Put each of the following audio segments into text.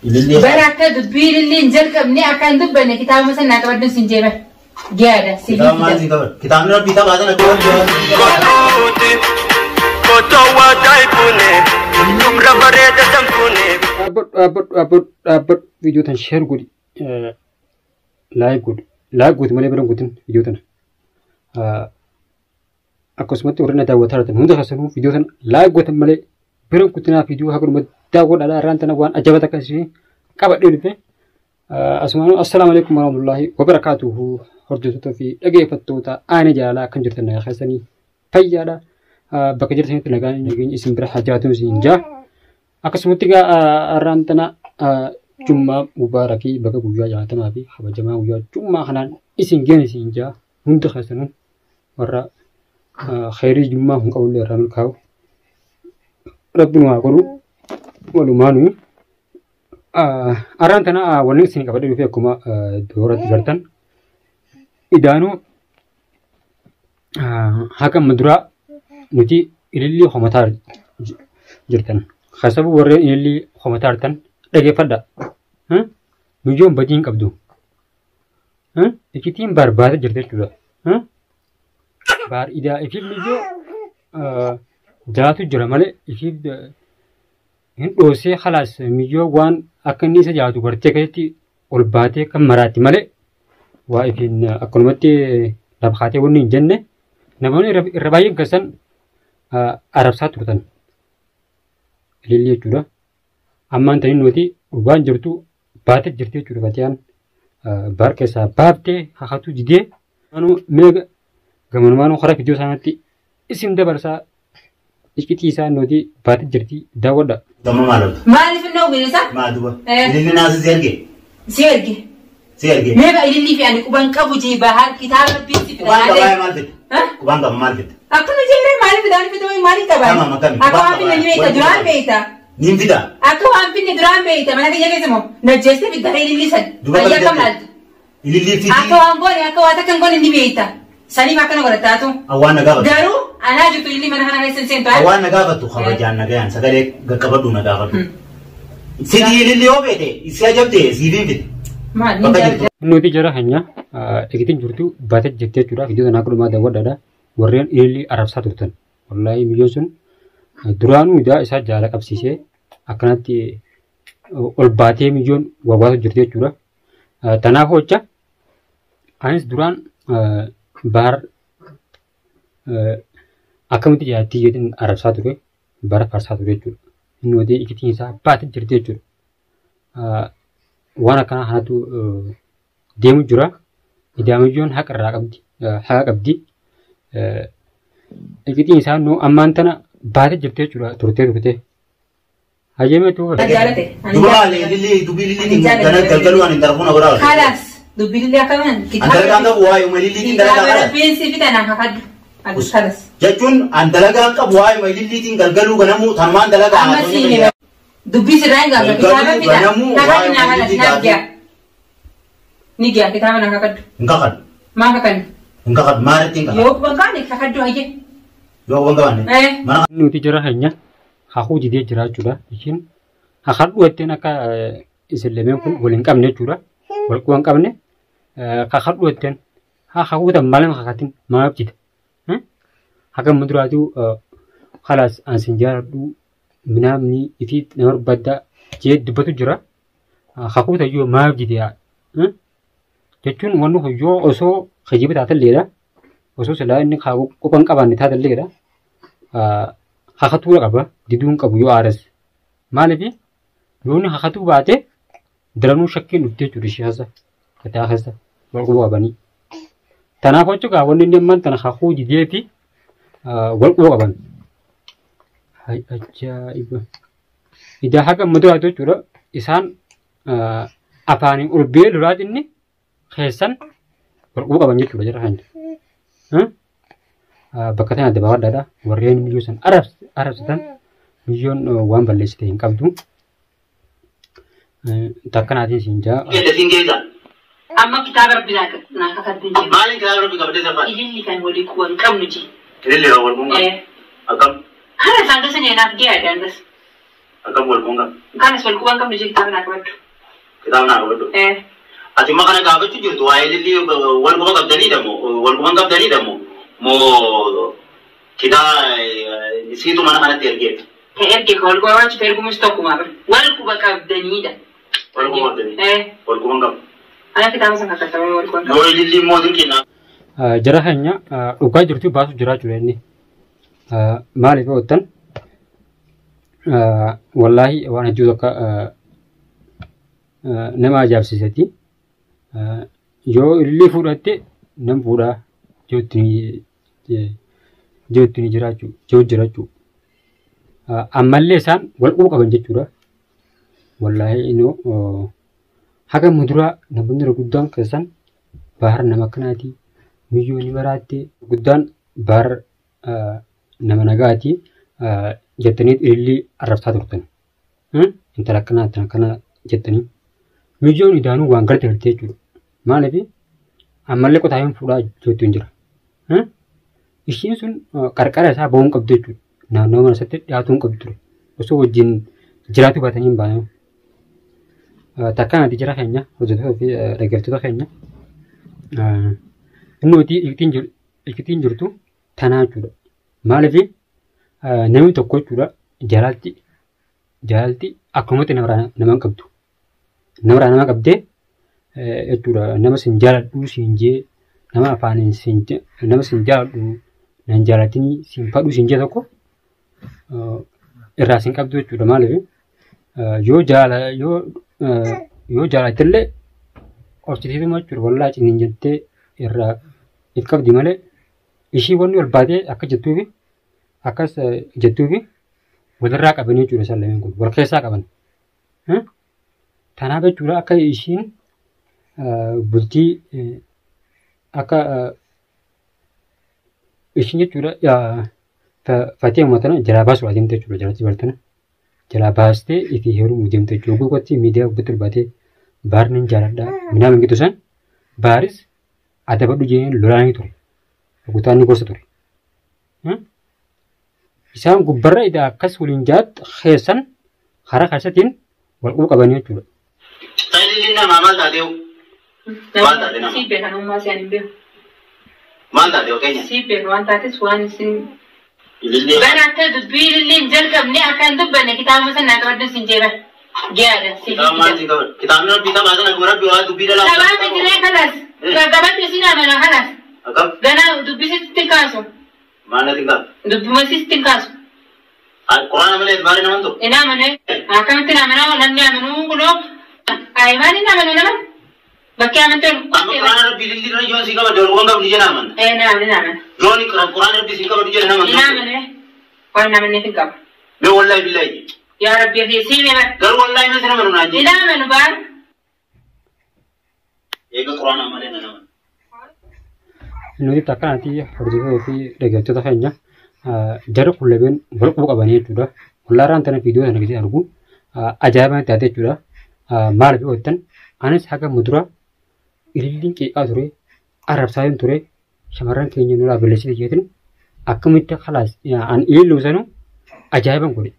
بركة دبير اللي نزل كمني أكان دبنا كتاب مثلا نكبر سنجيبه جادا كتاب ما زيكبر كتاب نور بيتا بعدين نكبر كتوا دايبوني نمر بريد تمكوني أبد فيديو تنشر قولي لايك قولي مالي برام قولتن فيديو تن أكسمت ورنا دعوة ثارتن هم دخلوا فيديو تن لايك قولتن مالي برام قولتنا فيديو هاكون مدعوة على رانتنا وان أجابتك أشي كابت دولته أسمعوا السلام عليكم ورحمة الله وبركاته هرجتوا في أجي فتوتا أنا جالا كنجرتنا يا خسني فيادا بكجرتنا تلاقي نجين اسم برحاجاتهم سينجا أكسمت تيجا رانتنا جمعة مباركي بكا بوجا جاتنا في حبا جماعة ويا جمعة خنان اسم جين سينجا هم دخلوا ورا خيري جمعة هم أول رامل كاو ربنا أقولوا ولمانو أرانتنا ونسين كبدي في كما دورة جرتن إدانو حكم مدرا نتي إللي خمتار جرتن خسبوا ورا إللي خمتار تن لقي فدا نجوم بدين كبدو إكتيم بار جرتن كذا بار إذا إكيد نجو جاتو جرمالي إكيد هن دوسي خلاص ميجو وان أكني سجاتو برتكتي والباتي كم مراتي مالي وإفين أكلمتي لبخاتي ونين جنة نموني ربايم كسن عرب ساتورتن للي جورا أما أنتين نوتي وان جرتو باتت جرتي جورا باتيان بار كسا بابتي خاتو جدي أنو ميغ غمنمانو خرا فيديو سانتي اسم ده برسا إكتيسا نودي بات جرتي داودا تمام مالك مالي في النوم بينسا ما دوبا اللي ناس سيرجي ميبا اللي في أنا كوبان كابو جيبا هاد كتاب بيتي في كوبان كباي مالك كوبان كباي مالك أكون جيبا مالي في داني في دوي مالي كباي تمام تمام أكو هم بيني بيتا دران بيتا نيم فيدا أكو هم بيني دران بيتا ما نبي جالس مو نجسي في الدهيل اللي سد أيا كمال اللي في أكو هم بوني أكو هذا كان بوني اللي بيتا سني ما كانوا قرطاتو أوانا قابل دارو أنا جتو اللي من هنا هاي سنسين توان أوانا قابل تخرجان نجان سكالك قبضو نجابل سيدي اللي هو بيته إسيا جبته سيدي بيت ما نيجا نودي جرا هنيا إكتين جرتو باتت جتة جرا فيديو ناكل ما داود دادا ورين إللي عرب ساتورتن والله ميجوسون درانو إذا إسا جالك أبسيسه أكنتي والباتي ميجون وواسو جرتة جرا تناهو جا أنس دران بار أكمل تجاتي يدين عرب ساتورة بار فارس ساتورة جور إنه ده إكتين سا بات جرتة جور وانا كنا هاتو ديم جورا إذا مجون حق الرقبدي حق أبدي إكتين سا نو أمانتنا بات جرتة جورا ترتة هجمة تو دوبي للي كنا كلكلوا عن التلفون أقرأ خلاص دوبي للي كمان أنت كان كبواي ومليلي كنا كلا بينسي في تنا هاد أقول خلاص جتون أنت كان كبواي ومليلي كنا كلكلوا كنامو ثمان دلك أما سيني دوبي سرعة قبل كتابة في تنا نكاد نعمل نبجع نيجي كتابة نكاد نكاد ما كان نكاد ما رتين كاد يوك بانكاني كادو هيجي يوك بانكاني mana nuti jara hanya aku jadi jara cura ikin akar dua tena ka iseleme pun boleh kamne cura boleh kuang kamne kakak dua ten aku udah malam kakatin maaf cita hakam mudra tu خلاص أنسنجار دو منامني إفيد نمر بدأ جد بتو جرا خاكو تجو ما بجديا تجون وانو هجو أسو خجيبة تاتا الليلة أسو سلا إنك خاكو كوبان كابان تاتا الليلة خاكتو لقبا ديدون كابو يو آرس ما لبي يوني خاكتو باتي درانو شكي نبتي جوريشي هزا كتا هزا والقبو أباني تنافو چوكا وانو نمان تنا خاكو جديا في والقبو أبان هاي أجائب إذا حكم مدراتو جورا إسان أفاني أربيل راد إني خيسان والقبو أبان جورا جرا هنج بكتنا دبار دادا ورين مليون Arab setan مليون وان بالستين كابدو takkan hati sinja. Kita tinggal. Amma kita berbeda nak kata dia. Maling kita berbeda berbeda siapa? Ini kan boleh kuat kamu ni. Ini lewat bunga. Agam. Hana sangka saja nak dia ada andas. Akka wal bunga. Kanas wal kuban kam dijik tahu nak wadu. Kita nak wadu. Ati makana gaafachuu jirtu waa'ee lilli wal quba qabdanii damo wal quban qabdanii damo moo kitaa siitu mana kanatti ergeef. Erge wal quba wachu ergumus tokkuma bar. Wal quba qabdanii da. Wal quba qabdanii. Wal quban qab. Ana kita masa kata wal quban. Yoo lilli moo dinqina. Jara keenya dhugaa jirtu baasu jiraachuu inni. Maaliif ootan wallahi waan hedduu tokko nama ajaa'ibsiisati. Yoo illee fudhatte nam fuudhaa jiruutti jiraachuu. Ammallee isaan wal quba qaban jechuudha. Wallahi inoo haga muduraa namoonni guddaan keessan bahar nama akkanaati. Miyyoo baraatte guddaan bahar nama nagaati. Jettanii illee arrabsaa turtan. Intala akkana jettanii. Miyyoon idaanuu waan garte galtee jechuudha. Maaliif ammallee qotaayyoon fuudhaa jirtu hin jira. Ishiin sun qarqara isaa ba'uun qabdu jechuudha. Naannoo mana isaatti dhiyaatuu hin qabdu ture. Osoo wajjin jiraatu baatanii hin baane. Takkaan ati jira keenya hojjettoota fi dhaggeeffattoota keenya. Inni ikitiin jirtu tanaa jechuudha. Maaliif namni tokko jechuudha jaalatti akkumatti nama hin qabdu. Nama qabdee jechuudha nama sin jaaladhu siin jee nama afaaniin nama sin jaaladhu nan jaalatini sin fadhu sin jee tokko irraa sin qabdu jechuudha. Maaliif yoo jaalattillee hojjeteetuma jechuudha wallaa ciniin jettee irraa if qabdi malee ishii wanni wal baatee akka jettuufi akkas jettuufi walirraa qabanii jechuudha isaan lameen kun wal keessaa qaban. Tanaaf jechuudha akka ishiin bultii akka ishiin jechuudha fatee uummatana jalaa baasuu adeemte jechuudha jalatti bartana jalaa baastee itti heerumuu deemte jechuudha gogotti miidiyaa gubbatti baatee baarni jaaladhaa minaa mingitu san baaris adabadhu jeen lolaanii ture gutaanni gosa ture. Isaan gubbarra idaa akkas waliin jaat keessan karaa keessattiin wal quba qabanii jechuudha. Tajaajilli namaa maal taatee? Maal taatee nama? Sibbee kan uumaa isaan hin beeku. Maal taatee okeenya? Sibbee waan taates waan isin. Ilillee. Bana akka dubbii ilillee jalqabne akka hin dubbanne kitaaba sanaa qabaddu sin jeeban. Giyaadha. Kitaaba maal siin qaban? Kitaabni rabbii qabaa sana dura waa dubbii dhalaa. Sabaa mitiree kanas. Gabaddu isin amana kanas. Akkam? Gana dubbisitti kaasu. Maal natti kaasu? Dubbimasitti kaasu. Quraana malee baay'ee nama ta'u. Ina amane akkamitti namana namni amanuu kunoo aymaan inni amanu nama bakkee amantee. Amma quraana rabbii lilli dura ijoon si qaba doorgoon qabdi jee naaman. Naaman. Jooni quraana rabbii si qaba jee naaman. Ina amane waan namanne fi qaba. Mee wallahi billahi. Yaa rabbi fi siime ba. Garuu wallahi mee sana manu naan jee. Ina amanu baan. Eega quraana malee na naman. Nuti takkaanatti hordoftoota fi dhaggeeffattoota keenya jara qullabeen wal quba qabanii jechuudha. Wallaarraan tana viidiyoo sana keessatti argu ajaa'ibaa taate jechuudha. Maaliif ootan anis haga muduraa ililliin qeeqaa ture arrabsaa ture shamarran keenya nurraa balleessite jeetin akkamitti khalaas an ililluu sanu ajaa'iban godhe.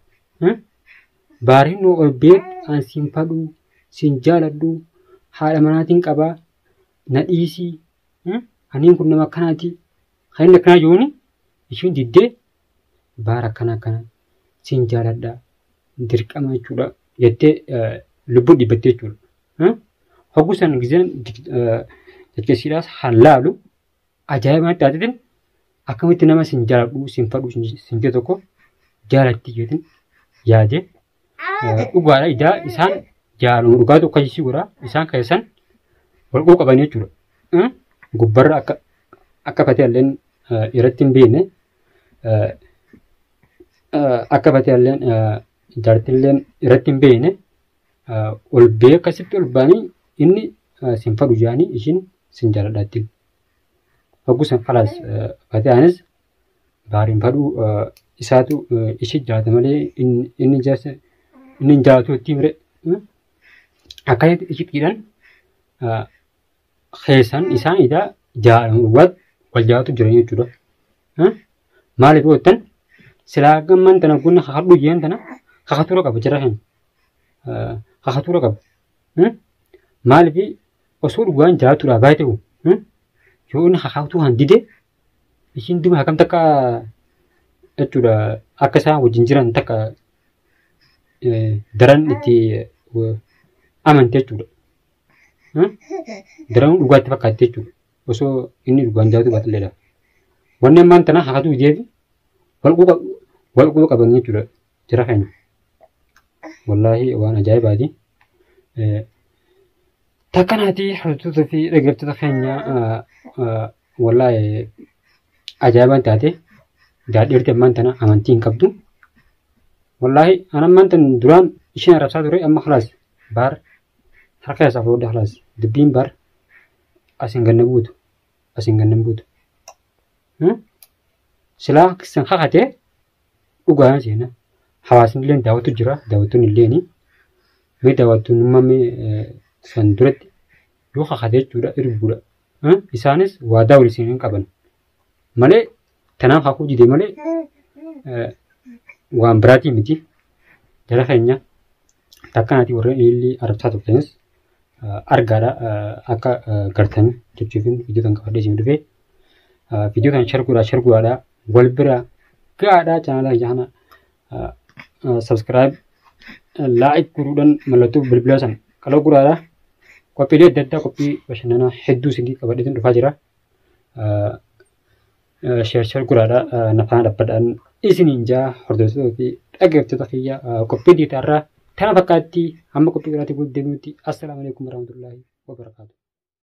Baariin nuu ol beek an siin fadhu siin jaaladhu haadha manaatiin qabaa na dhiisii aniin kun nama akkanaati kan inni akkanaa jiruuni ishiin diddee baara akkana siin jaaladha dirqama jechuudha jettee lubbuun dhibbattee jechuudha. Hogguu san gizeen jechuudhaas hallaalu ajaa'iba taateetiin akkamitti nama siin jaaladhu siin fadhu siin jedhu tokko jaalatti jeetiin yaadee dhugaadha idaa isaan jaalu dhugaatu akka jechuu godha isaan keessan wal quba qabanii jechuudha. Gubbarra akka fatee illeen irratti hin beekne akka fatee illeen jaartii illeen irratti hin beekne ol bee akkasitti ol baanii inni sin fadhu jaanii ishiin sin jaaladhaatti. Hogguu san falaas fatee anis baariin fadhu isaatu ishii jaalata malee inni hin jaalatu itti mire akkasitti ishittiidhaan keessan isaan idaa jaaladhuuwwan wal jaalatu jiran jechuudha. Maaliif ootan silaa gamman tana gunna hadhu jeen tana Kakatuura qaba jira hin. Kakatuura qaba. Maaliif osoo dhugaan jiraatuudha baay'ee ta'u. Yoo inni kakaatuu handide ishiin dhuma akkam takka jechuudha akka isaan wajjin jiran takka daran itti amante jechuudha. Daran dhugaatti fakkaatti jechuudha. Osoo inni dhugaan jiraatu baatilleedha. Wanni ammaan tana hakatuu ideefi walquba qaban jechuudha jira keenya. Wallaahi waan ajaa'ibaati. Takkanaati hordoftoota fi dhaggeeffattoota keenya wallaahi ajaa'ibaan taate daadhiirti ammaan tana amantii hin qabdu. Wallaahi an ammaan tan duraan isheen arrabsaa ture amma khalaas baar harka isaa fuudhee khalaas dubbiin baar asin ganna buutu asin ganna buutu. Silaa san kakatee dhugaan seena hawaasni illee daawwatu jira daawwattoonni illee mee daawwattummaa san duratti yoo kakatee jechuudha irbuudha. Isaanis waadaa waliin hin qaban malee tanaaf hakuu jide malee waan biraatii miti jara keenya takkanaati warreen illee arrabsaa turtanis argaadha akka gartan jechuufin viidiyoo kan qabadhee isin dhufee viidiyoo kan sharguudhaa wal bira gaadhaa chaanala jahana subscribe like godhuudhaan mallattoo bilbila san qaloo guraadhaa qophiilee adda addaa qophii bashannanaa hedduu isin qabadhee dhufaa jira. Share guraadhaa nafaan dhabbadhaan isiniin jaa hordoftoota fi dhaggeeffattoota kiyya qophii diitaarraa tana fakkaatti hamma qophii biraatti guddeenuuti. Assalaamu alaikum warahmatullaahi wabarakaatu.